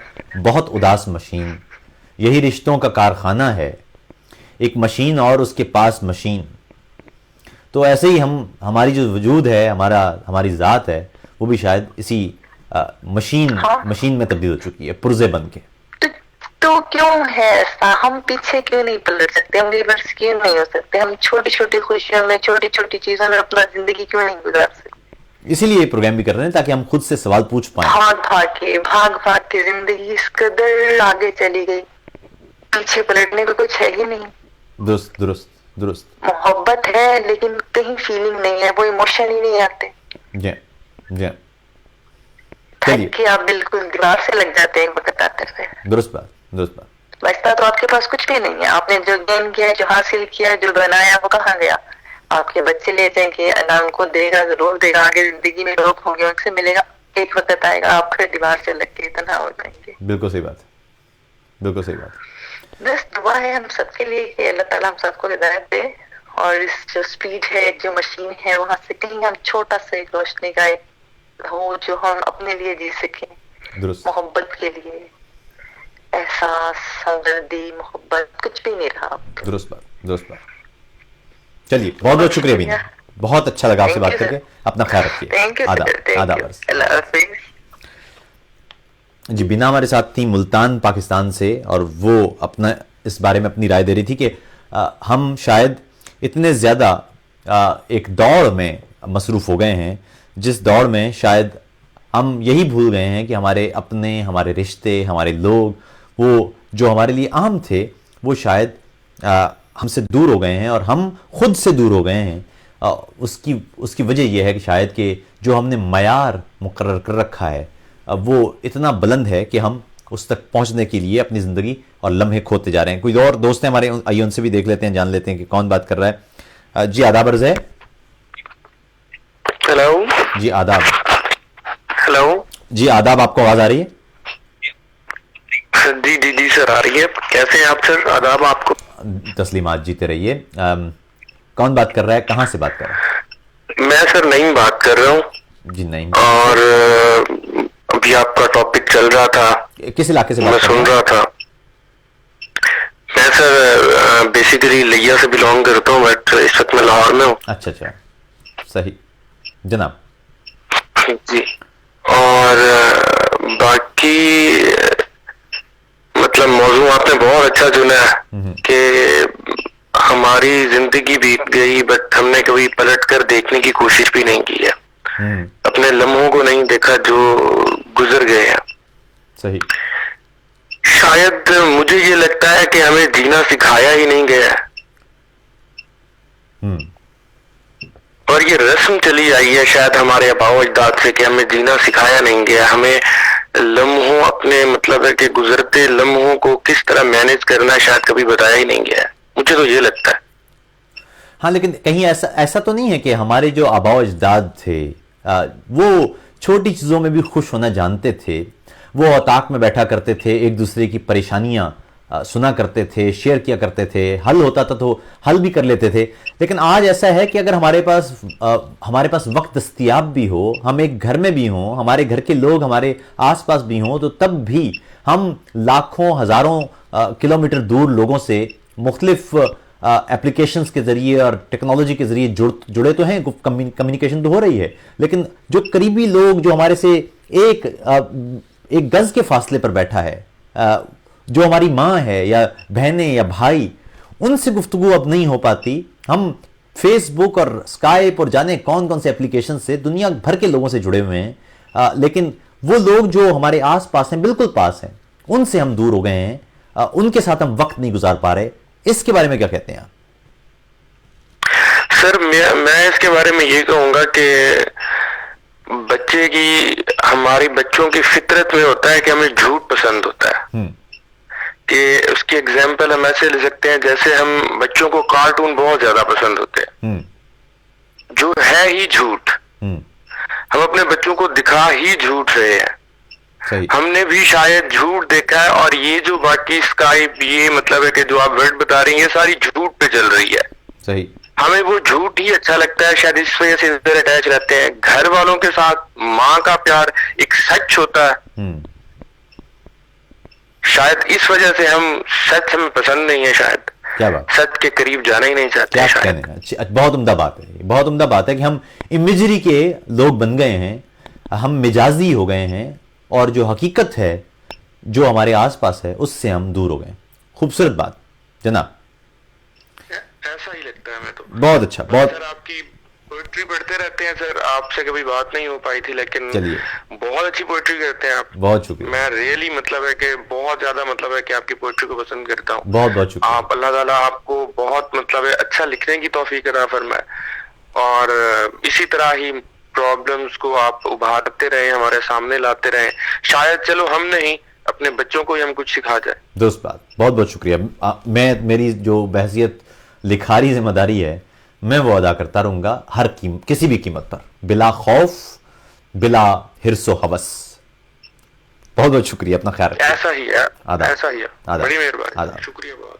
بہت اداس مشین، یہی رشتوں کا کارخانہ ہے، ایک مشین اور اس کے پاس مشین. تو ایسے ہی ہماری جو وجود ہے، ہماری ذات ہے، وہ بھی شاید اسی مشین میں تبدیل ہو چکی ہے، پرزے بن کے. تو کیوں ہے ایسا؟ ہم پیچھے کیوں نہیں پلٹ سکتے؟ ہم ریورس کیوں نہیں ہو سکتے؟ ہم چھوٹی چھوٹی خوشیوں میں، چھوٹی چھوٹی چیزوں میں اپنا زندگی کیوں نہیں گزار سکتے؟ اسی لیے یہ پروگرام بھی کر رہے ہیں تاکہ ہم خود سے سوال پوچھ پائیں. بھاگ کے زندگی اس قدر آگے چلی گئی، پیچھے پلٹنے کو کچھ ہے ہی نہیں. درست درست درست. محبت ہے لیکن کہیں فیلنگ نہیں ہے، وہ ایموشن ہی نہیں آتے. جی جی تھک کے آپ بالکل دیوار سے لگ جاتے ہیں وقت آتے ہوئے. درست بات درست بات. بچتا تو آپ کے پاس کچھ بھی نہیں ہے. آپ نے جو گین کیا، جو حاصل کیا، جو بنایا، وہ کہاں گیا؟ آپ کے بچے لے جائیں گے، اللہ ان کو دے گا، ضرور دے گا. آگے زندگی میں لوگ ہوں گے، ان سے ملے گا. ایک وقت آئے گا آپ پھر دیوار سے لگ کے تنہا ہو جائیں گے. بالکل صحیح بات، بالکل صحیح بات. بس دعا ہے ہم سب کے لیے کہ اللہ تعالیٰ ہم سب کو ہدایت دے، اور اس جو اسپیڈ ہے جو مشین ہے وہاں سے کہیں ہم چھوٹا سا ایک روشنی کا ایک ہو جو ہم اپنے لیے جی سکیں, درست محبت کے لیے, احساس, ہمدردی, محبت کچھ بھی نہیں رہا. درست بات, درست بات. چلیے بہت بہت شکریہ بینا, بہت اچھا لگا آپ سے بات کر کے. اپنا خیال رکھیے. تھینک یو آداب. آداب. اللہ حافظ. جی بینا ہمارے ساتھ تھی ملتان پاکستان سے, اور وہ اپنا اس بارے میں اپنی رائے دے رہی تھی کہ ہم شاید اتنے زیادہ ایک دوڑ میں مصروف ہو گئے ہیں جس دوڑ میں شاید ہم یہی بھول گئے ہیں کہ ہمارے اپنے, ہمارے رشتے, ہمارے لوگ, وہ جو ہمارے لیے عام تھے وہ شاید ہم سے دور ہو گئے ہیں, اور ہم خود سے دور ہو گئے ہیں. اس کی وجہ یہ ہے کہ شاید کہ جو ہم نے معیار مقرر کر رکھا ہے وہ اتنا بلند ہے کہ ہم اس تک پہنچنے کے لیے اپنی زندگی اور لمحے کھوتے جا رہے ہیں. کوئی اور دوست ہیں ہمارے, آئیے ان سے بھی دیکھ لیتے ہیں, جان لیتے ہیں کہ کون بات کر رہا ہے. جی آداب عرض ہے. ہیلو. جی آداب. ہیلو. جی آداب, آپ کو آواز آ رہی ہے؟ جی جی جی سر آ رہی ہے. کیسے ہیں آپ سر؟ آداب آپ کو. تسلیمات, جیتے رہیے. کون بات کر رہا ہے, کہاں سے بات کر رہا ہے؟ میں سر نعیم بات کر رہا ہوں. جی نعیم. اور ابھی آپ کا ٹاپک چل رہا تھا, کس علاقے سے میں بات کر سن رہا تھا. میں سر بیسیکلی لیا سے بلانگ کرتا ہوں, بٹ اس وقت میں لاہور میں ہوں. اچھا اچھا, صحیح جناب. جی. اور باقی مطلب موضوع آپ نے بہت اچھا چنا ہے کہ ہماری زندگی بیت گئی بٹ ہم نے کبھی پلٹ کر دیکھنے کی کوشش بھی نہیں کی ہے, اپنے لمحوں کو نہیں دیکھا جو گزر گئے ہیں. صحیح. شاید مجھے یہ لگتا ہے کہ ہمیں جینا سکھایا ہی نہیں گیا ہے, اور یہ رسم چلی آئی ہے شاید ہمارے آباء و اجداد سے کہ ہمیں جینا سکھایا نہیں گیا. ہمیں لمحوں, اپنے مطلب ہے کہ گزرتے لمحوں کو کس طرح مینیج کرنا شاید کبھی بتایا ہی نہیں گیا ہے. مجھے تو یہ لگتا ہے. ہاں لیکن کہیں ایسا تو نہیں ہے کہ ہمارے جو آباء و اجداد تھے وہ چھوٹی چیزوں میں بھی خوش ہونا جانتے تھے, وہ اتاق میں بیٹھا کرتے تھے, ایک دوسرے کی پریشانیاں سنا کرتے تھے, شیئر کیا کرتے تھے, حل ہوتا تھا تو حل بھی کر لیتے تھے. لیکن آج ایسا ہے کہ اگر ہمارے پاس وقت دستیاب بھی ہو, ہم ایک گھر میں بھی ہوں, ہمارے گھر کے لوگ ہمارے آس پاس بھی ہوں, تو تب بھی ہم لاکھوں ہزاروں کلومیٹر دور لوگوں سے مختلف اپلیکیشنز کے ذریعے اور ٹیکنالوجی کے ذریعے جڑے تو ہیں, کمیونیکیشن تو ہو رہی ہے, لیکن جو قریبی لوگ جو ہمارے سے ایک گز کے فاصلے پر بیٹھا ہے, جو ہماری ماں ہے یا بہنیں یا بھائی, ان سے گفتگو اب نہیں ہو پاتی. ہم فیس بک اور اسکائپ اور جانے کون کون سے اپلیکیشن سے دنیا بھر کے لوگوں سے جڑے ہوئے ہیں, لیکن وہ لوگ جو ہمارے آس پاس ہیں, بالکل پاس ہیں, ان سے ہم دور ہو گئے ہیں, ان کے ساتھ ہم وقت نہیں گزار پا رہے. اس کے بارے میں کیا کہتے ہیں آپ؟ سر میں اس کے بارے میں یہ کہوں گا کہ ہماری بچوں کی فطرت میں ہوتا ہے کہ ہمیں جھوٹ پسند ہوتا ہے. کہ اس کی ایگزامپل ہم ایسے لے سکتے ہیں جیسے ہم بچوں کو کارٹون بہت زیادہ پسند ہوتے ہیں جو ہے ہی جھوٹ, ہم اپنے بچوں کو دکھا ہی جھوٹ رہے ہیں. ہم نے بھی شاید جھوٹ دیکھا ہے, اور یہ جو باقی اسکائپ, یہ مطلب ہے کہ جو آپ ورڈ بتا رہی ہیں یہ ساری جھوٹ پہ چل رہی ہے. صحیح. ہمیں وہ جھوٹ ہی اچھا لگتا ہے, شاید اس وجہ سے ادھر اٹیچ رہتے ہیں. گھر والوں کے ساتھ ماں کا پیار ایک سچ ہوتا ہے, شاید اس وجہ سے ہم سچ ہمیں پسند نہیں ہے, شاید کیا بات, سچ کے قریب جانا ہی نہیں چاہتے. بہت عمدہ بات ہے, بہت عمدہ بات ہے کہ ہم امیجری کے لوگ بن گئے ہیں, ہم مجازی ہو گئے ہیں, اور جو حقیقت ہے جو ہمارے آس پاس ہے اس سے ہم دور ہو گئے. خوبصورت بات جناب, ایسا ہی لگتا ہے. میں تو بہت اچھا. بہت سر آپ کی پوئٹری پڑھتے رہتے ہیں سر, آپ سے کبھی بات نہیں ہو پائی تھی, لیکن چلیے بہت اچھی پوئٹری کرتے ہیں آپ. بہت شکریہ. میں ریئلی مطلب ہے کہ بہت زیادہ مطلب ہے کہ آپ کی پوئٹری کو پسند کرتا ہوں. بہت بہت شکریہ. آپ اللہ تعالیٰ آپ کو بہت مطلب ہے اچھا لکھنے کی توفیق عطا فرمائے, اور اسی طرح ہی پرابلمز کو آپ ابھارتے رہیں, ہمارے سامنے لاتے رہیں. شاید چلو ہم نہیں, اپنے بچوں کو ہی ہم کچھ سکھا جائے. درست بات, بہت بہت شکریہ. میری جو بحثیت لکھاری ذمہ داری ہے میں وہ ادا کرتا رہوں گا, کسی بھی قیمت پر, بلا خوف, بلا حرص و ہوس. بہت بہت شکریہ, اپنا خیال رکھیے. ایسا ہی ہے, آداب. ایسا ہی ہے. آداب. بڑی مہربانی, آداب. شکریہ بہت.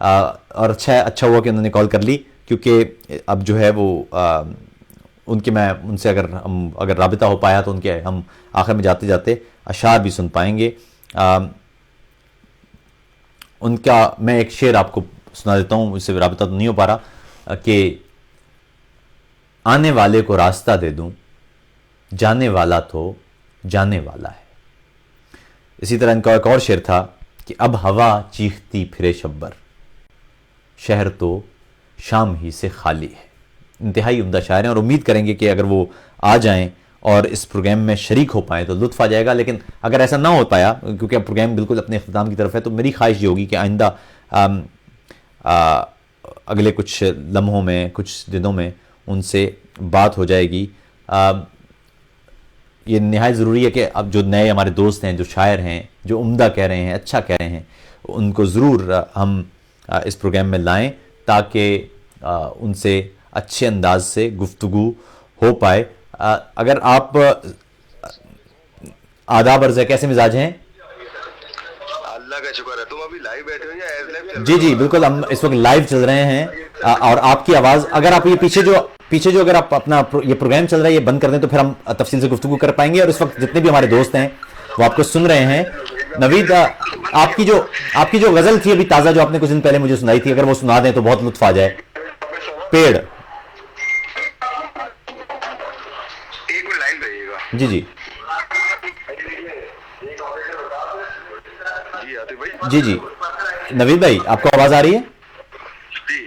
اور اچھا ہوا کہ انہوں نے کال کر لی، کیونکہ اب جو ہے وہ ان سے اگر رابطہ ہو پایا تو ان کے ہم آخر میں جاتے جاتے اشعار بھی سن پائیں گے. ان کا میں ایک شعر آپ کو سنا دیتا ہوں، اس سے رابطہ تو نہیں ہو پا رہا، کہ آنے والے کو راستہ دے دوں، جانے والا تو جانے والا ہے. اسی طرح ان کا ایک اور شعر تھا کہ اب ہوا چیختی پھرے شبر، شہر تو شام ہی سے خالی ہے. انتہائی عمدہ شاعر ہیں، اور امید کریں گے کہ اگر وہ آ جائیں اور اس پروگرام میں شریک ہو پائیں تو لطف آ جائے گا. لیکن اگر ایسا نہ ہو پایا، کیونکہ اب پروگرام بالکل اپنے اختتام کی طرف ہے، تو میری خواہش یہ ہوگی کہ آئندہ اگلے کچھ لمحوں میں، کچھ دنوں میں ان سے بات ہو جائے گی. یہ نہایت ضروری ہے کہ اب جو نئے ہمارے دوست ہیں، جو شاعر ہیں، جو عمدہ کہہ رہے ہیں، اچھا کہہ رہے ہیں، ان کو ضرور ہم اس پروگرام میں لائیں تاکہ ان سے اچھے انداز سے گفتگو ہو پائے. اگر آپ آداب عرض ہے، کیسے مزاج ہیں؟ اللہ کا شکر ہے. تم ابھی لائیو بیٹھے ہو یا ایز لائیو؟ جی بالکل، ہم اس وقت لائیو چل رہے ہیں، اور آپ کی آواز اگر آپ یہ پیچھے جو اگر آپ اپنا یہ پروگرام چل رہا ہے یہ بند کر دیں تو پھر ہم تفصیل سے گفتگو کر پائیں گے. اور اس وقت جتنے بھی ہمارے دوست ہیں وہ آپ کو سن رہے ہیں. نوید، آپ کی جو غزل تھی ابھی تازہ، جو آپ نے کچھ دن پہلے مجھے سنائی تھی، اگر وہ سنا دیں تو بہت لطف آ جائے. پیڑ. ایک منٹ لائن رہیے گا. جی جی آتی بھائی. جی نوید بھائی، آپ کو آواز آ رہی ہے؟ جی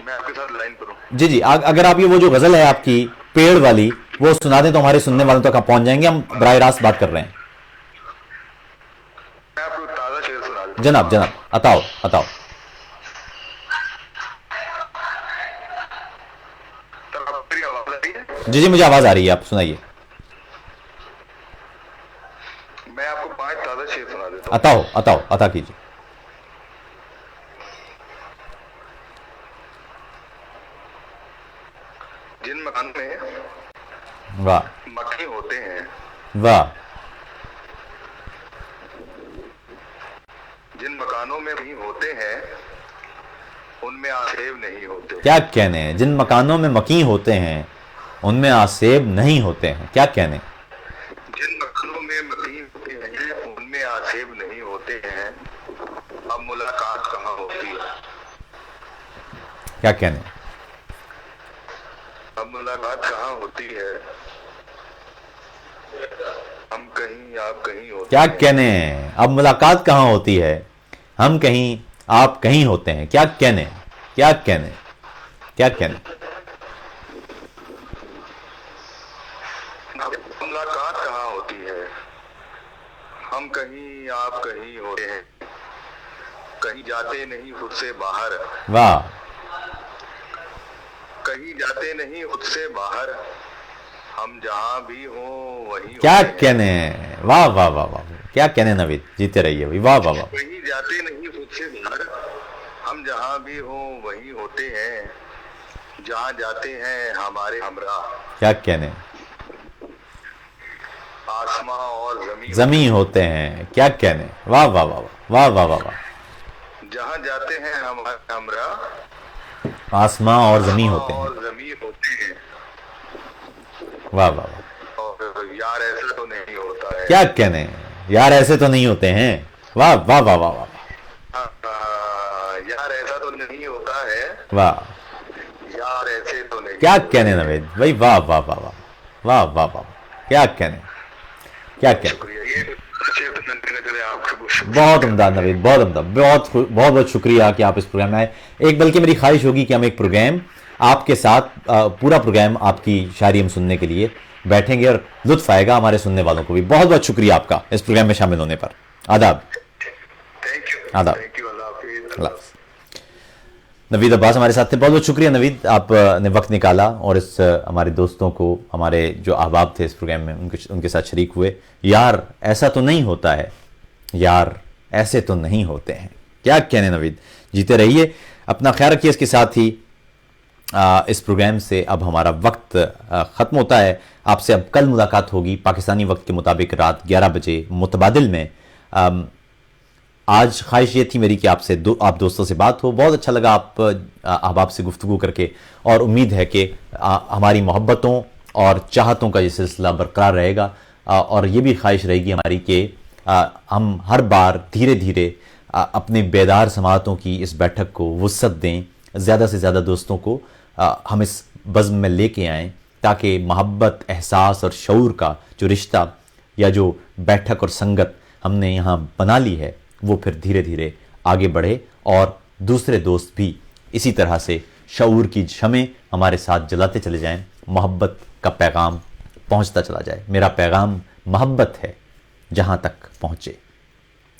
میں آپ کے ساتھ لائن پر ہوں. جی اگر آپ یہ وہ جو غزل ہے آپ کی پیڑ والی وہ سنا دیں تو ہمارے سننے والوں تک آپ پہنچ جائیں گے. ہم براہ راست بات کر رہے ہیں. میں آپ کو تازہ شعر سنا دوں. جناب عطاؤ. میری آواز آ رہی ہے؟ جی مجھے آواز آ رہی ہے، آپ سنائیے. میں آپ کو 5 تازہ شعر سنا دیتا ہوں. عطا کیجیے. جن مکانوں میں واہ مکھی ہوتے ہیں، واہ. جن مکانوں میں مکھی ہوتے ہیں ان میں آسیب نہیں ہوتے. کیا کہنے ہیں؟ جن مکانوں میں مکیں ہوتے ہیں ان میں آسیب نہیں ہوتے ہیں. کیا کہنے؟ جن مکانوں میں مکھی ہوتے ہیں ان میں آسیب نہیں ہوتے ہیں. اب ملاقات کہاں ہوتی ہے؟ کیا کہنے؟ اب ملاقات کہاں ہوتی ہے؟ ہم کہیں آپ کہیں ہوتے کیا ہیں. کہنے ہیں؟ اب ملاقات کہاں ہوتی ہے، ہم کہیں آپ کہیں ہوتے ہیں. کیا کہنے؟ اب ملاقات کہاں ہوتی ہے؟ ہم کہیں آپ کہیں ہوتے ہیں. کہیں جاتے نہیں خود سے باہر. واہ. کہیں جاتے نہیں خود سے باہر. ہم جہاں بھی ہوں وہیں کیا ہوتے ہیں. کہنے ہیں؟ واہ. کیا کہنے نوید، جیتے رہیے بھائی. واہ. کہیں جاتے نہیں خود سے باہر. ہم جہاں بھی ہوں وہیں ہوتے ہیں. جہاں جاتے ہیں ہمارے ہمراہ. کیا کہنے؟ آسماں اور زمین ہوتے ہیں. کیا کہنے؟ واہ. جہاں جاتے ہیں ہمارے ہمراہ. آسماں اور زمین ہوتے ہیں. اور زمین ہوتے ہیں. واہ. اور یار ایسا تو نہیں ہوتا ہے. کیا کہنے؟ یار ایسے تو نہیں ہوتے ہیں. واہ. یار ایسا تو نہیں ہوتا ہے. واہ. یار ایسے تو نہیں. کیا کہنے نوید بھائی. واہ. کیا کہنے. شکریہ. یہ آپ کو بہت عمدہ نوید، بہت عمدہ. بہت شکریہ کہ آپ اس پروگرام میں آئے. ایک بلکہ میری خواہش ہوگی کہ ہم ایک پروگرام آپ کے ساتھ پورا پروگرام آپ کی شاعری ہم سننے کے لیے بیٹھیں گے، اور لطف آئے گا ہمارے سننے والوں کو بھی. بہت شکریہ آپ کا اس پروگرام میں شامل ہونے پر. آداب. آداب. اللہ حافظ. نوید عباس ہمارے ساتھ تھے. بہت شکریہ نوید، آپ نے وقت نکالا اور اس ہمارے دوستوں کو، ہمارے جو احباب تھے اس پروگرام میں، ان کے ساتھ شریک ہوئے. یار ایسا تو نہیں ہوتا ہے، یار ایسے تو نہیں ہوتے ہیں. کیا کہنے نوید. جیتے رہیے، اپنا خیال رکھیے. اس کے ساتھ ہی اس پروگرام سے اب ہمارا وقت ختم ہوتا ہے. آپ سے اب کل ملاقات ہوگی پاکستانی وقت کے مطابق رات 11 بجے متبادل میں. آج خواہش یہ تھی میری کہ آپ دوستوں سے بات ہو. بہت اچھا لگا آپ سے گفتگو کر کے, اور امید ہے کہ ہماری محبتوں اور چاہتوں کا یہ سلسلہ برقرار رہے گا, اور یہ بھی خواہش رہے گی ہماری کہ ہم ہر بار دھیرے دھیرے اپنے بیدار سماعتوں کی اس بیٹھک کو وسعت دیں, زیادہ سے زیادہ دوستوں کو ہم اس بزم میں لے کے آئیں, تاکہ محبت, احساس اور شعور کا جو رشتہ یا جو بیٹھک اور سنگت ہم نے یہاں بنا لی ہے وہ پھر دھیرے دھیرے آگے بڑھے, اور دوسرے دوست بھی اسی طرح سے شعور کی شمع ہمارے ساتھ جلاتے چلے جائیں, محبت کا پیغام پہنچتا چلا جائے. میرا پیغام محبت ہے جہاں تک پہنچے.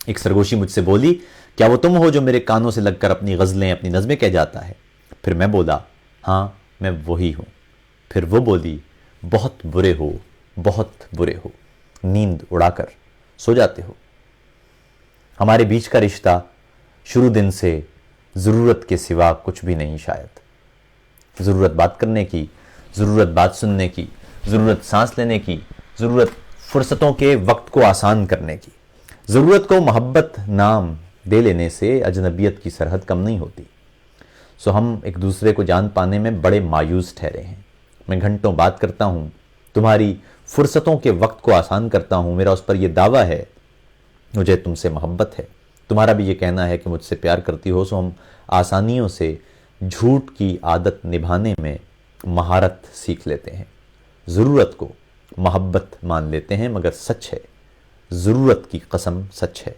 ایک سرگوشی مجھ سے بولی, کیا وہ تم ہو جو میرے کانوں سے لگ کر اپنی غزلیں, اپنی نظمیں کہہ جاتا ہے؟ پھر میں بولا, ہاں میں وہی ہوں. پھر وہ بولی, بہت برے ہو, بہت برے ہو, نیند اڑا کر سو جاتے ہو. ہمارے بیچ کا رشتہ شروع دن سے ضرورت کے سوا کچھ بھی نہیں شاید. ضرورت بات کرنے کی, ضرورت بات سننے کی, ضرورت سانس لینے کی, ضرورت فرصتوں کے وقت کو آسان کرنے کی. ضرورت کو محبت نام دے لینے سے اجنبیت کی سرحد کم نہیں ہوتی. سو ہم ایک دوسرے کو جان پانے میں بڑے مایوس ٹھہرے ہیں. میں گھنٹوں بات کرتا ہوں, تمہاری فرصتوں کے وقت کو آسان کرتا ہوں. میرا اس پر یہ دعویٰ ہے مجھے تم سے محبت ہے. تمہارا بھی یہ کہنا ہے کہ مجھ سے پیار کرتی ہو. سو ہم آسانیوں سے جھوٹ کی عادت نبھانے میں مہارت سیکھ لیتے ہیں. ضرورت کو محبت مان لیتے ہیں, مگر سچ ہے, ضرورت کی قسم سچ ہے,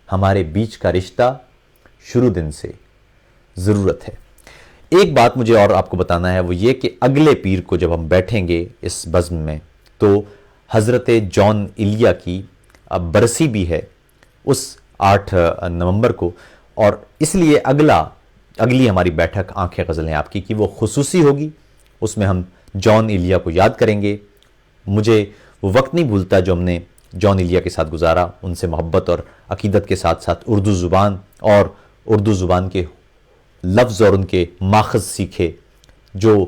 ہمارے بیچ کا رشتہ شروع دن سے ضرورت ہے. ایک بات مجھے اور آپ کو بتانا ہے, وہ یہ کہ اگلے پیر کو جب ہم بیٹھیں گے اس بزم میں تو حضرت جان ایلیا کی برسی بھی ہے اس 8 نومبر کو, اور اس لیے اگلی ہماری بیٹھک آنکھیں غزل ہیں آپ کی وہ خصوصی ہوگی. اس میں ہم جان ایلیا کو یاد کریں گے. مجھے وہ وقت نہیں بھولتا جو ہم نے جان ایلیا کے ساتھ گزارا, ان سے محبت اور عقیدت کے ساتھ ساتھ اردو زبان اور اردو زبان کے لفظ اور ان کے ماخذ سیکھے. جو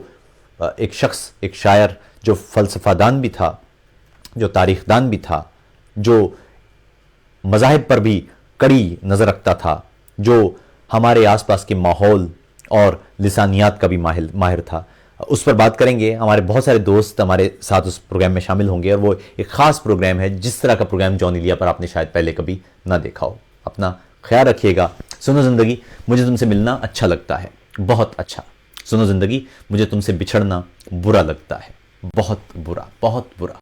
ایک شخص, ایک شاعر جو فلسفہ دان بھی تھا, جو تاریخ دان بھی تھا, جو مذاہب پر بھی کڑی نظر رکھتا تھا, جو ہمارے آس پاس کے ماحول اور لسانیات کا بھی ماہر تھا. اس پر بات کریں گے. ہمارے بہت سارے دوست ہمارے ساتھ اس پروگرام میں شامل ہوں گے, اور وہ ایک خاص پروگرام ہے, جس طرح کا پروگرام جان ایلیا پر آپ نے شاید پہلے کبھی نہ دیکھا ہو. اپنا خیال رکھیے گا. سنو زندگی, مجھے تم سے ملنا اچھا لگتا ہے, بہت اچھا. سنو زندگی, مجھے تم سے بچھڑنا برا لگتا ہے, بہت برا, بہت برا.